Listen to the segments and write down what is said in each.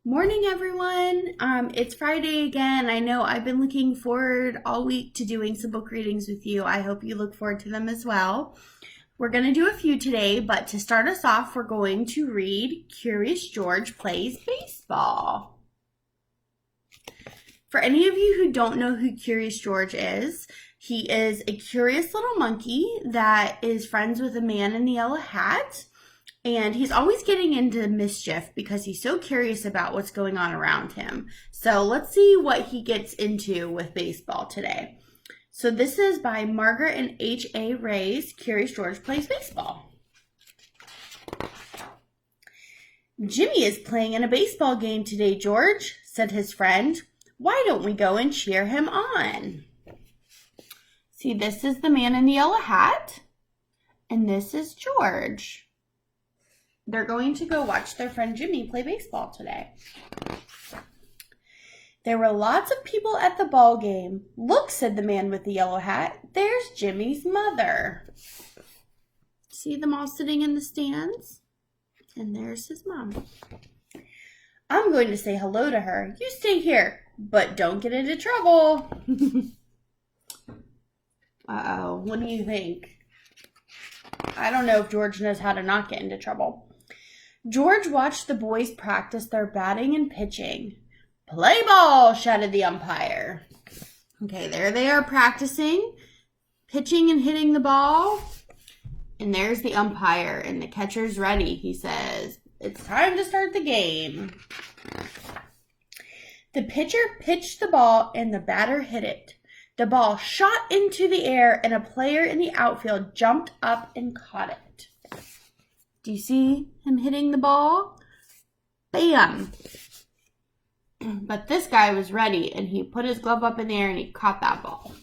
Morning, everyone. It's Friday again. I know I've been looking forward all week to doing some book readings with you. I hope you look forward to them as well. We're going to do a few today, but to start us off, we're going to read Curious George Plays Baseball. For any of you who don't know who Curious George is, he is a curious little monkey that is friends with a man in the yellow hat. And he's always getting into mischief because he's so curious about what's going on around him. So let's see what he gets into with baseball today. So this is by Margaret and H.A. Ray's Curious George Plays Baseball. "Jimmy is playing in a baseball game today, George," said his friend. "Why don't we go and cheer him on?" See, this is the man in the yellow hat, and this is George. They're going to go watch their friend Jimmy play baseball today. "There were lots of people at the ball game. Look," said the man with the yellow hat. "There's Jimmy's mother." See them all sitting in the stands? And there's his mom. "I'm going to say hello to her. You stay here, but don't get into trouble." Uh-oh, what do you think? I don't know if George knows how to not get into trouble. George watched the boys practice their batting and pitching. "Play ball," shouted the umpire. Okay, there they are practicing, pitching and hitting the ball. And there's the umpire, and the catcher's ready. He says, "It's time to start the game." The pitcher pitched the ball, and the batter hit it. The ball shot into the air, and a player in the outfield jumped up and caught it. Do you see him hitting the ball? Bam! But this guy was ready, and he put his glove up in the air, and he caught that ball.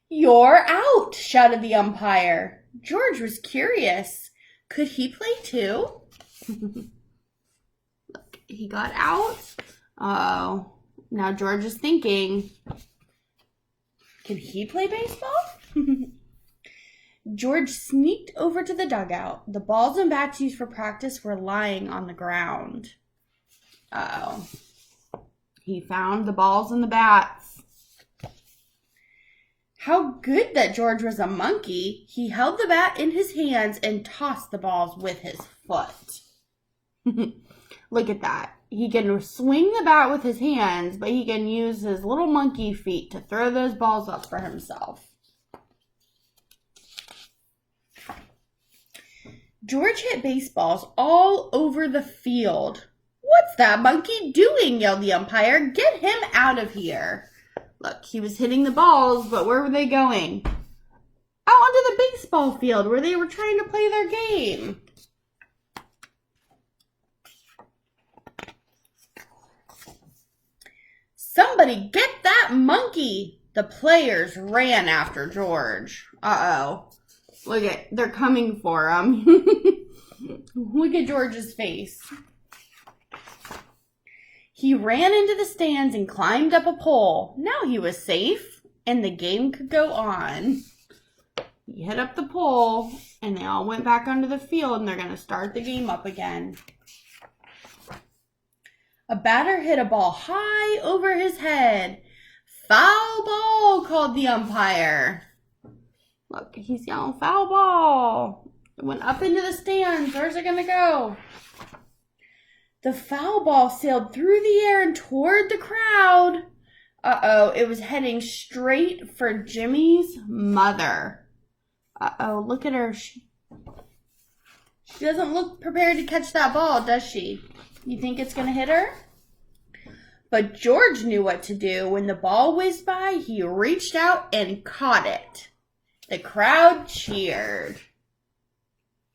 "You're out," shouted the umpire. George was curious. Could he play too? Look, he got out. Oh, now George is thinking, can he play baseball? George sneaked over to the dugout. The balls and bats used for practice were lying on the ground. Uh-oh. He found the balls and the bats. How good that George was a monkey. He held the bat in his hands and tossed the balls with his foot. Look at that. He can swing the bat with his hands, but he can use his little monkey feet to throw those balls up for himself. George hit baseballs all over the field. "What's that monkey doing?" yelled the umpire. "Get him out of here." Look, he was hitting the balls, but where were they going? Out onto the baseball field where they were trying to play their game. "Somebody get that monkey!" The players ran after George. Uh-oh. Look they're coming for him. Look at George's face. He ran into the stands and climbed up a pole. Now he was safe, and the game could go on. He hit up the pole, and they all went back onto the field, and they're going to start the game up again. A batter hit a ball high over his head. "Foul ball," called the umpire. Look, he's yelling, "Foul ball." It went up into the stands. Where's it going to go? The foul ball sailed through the air and toward the crowd. Uh-oh, it was heading straight for Jimmy's mother. Uh-oh, look at her. She doesn't look prepared to catch that ball, does she? You think it's going to hit her? But George knew what to do. When the ball whizzed by, he reached out and caught it. The crowd cheered.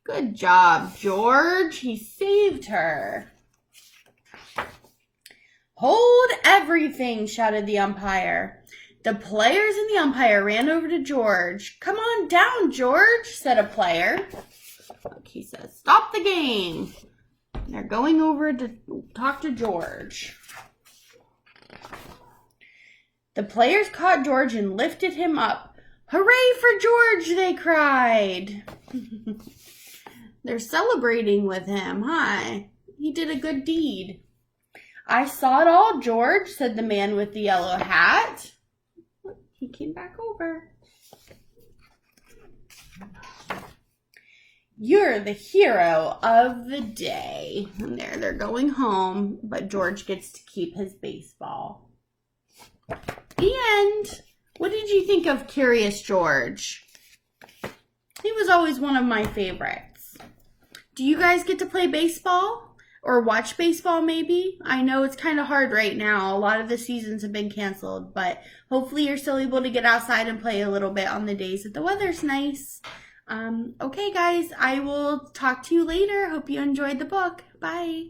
Good job, George. He saved her. "Hold everything," shouted the umpire. The players and the umpire ran over to George. "Come on down, George," said a player. Look, he says, "Stop the game." They're going over to talk to George. The players caught George and lifted him up. "Hooray for George!" they cried. They're celebrating with him, huh? He did a good deed. I saw it all, George, said the man with the yellow hat. He came back over. You're the hero of the day. And there, they're going home, but George gets to keep his baseball. And what did you think of Curious George? He was always one of my favorites. Do you guys get to play baseball or watch baseball maybe? I know it's kind of hard right now. A lot of the seasons have been canceled, but hopefully you're still able to get outside and play a little bit on the days that the weather's nice. Okay, guys, I will talk to you later. Hope you enjoyed the book. Bye.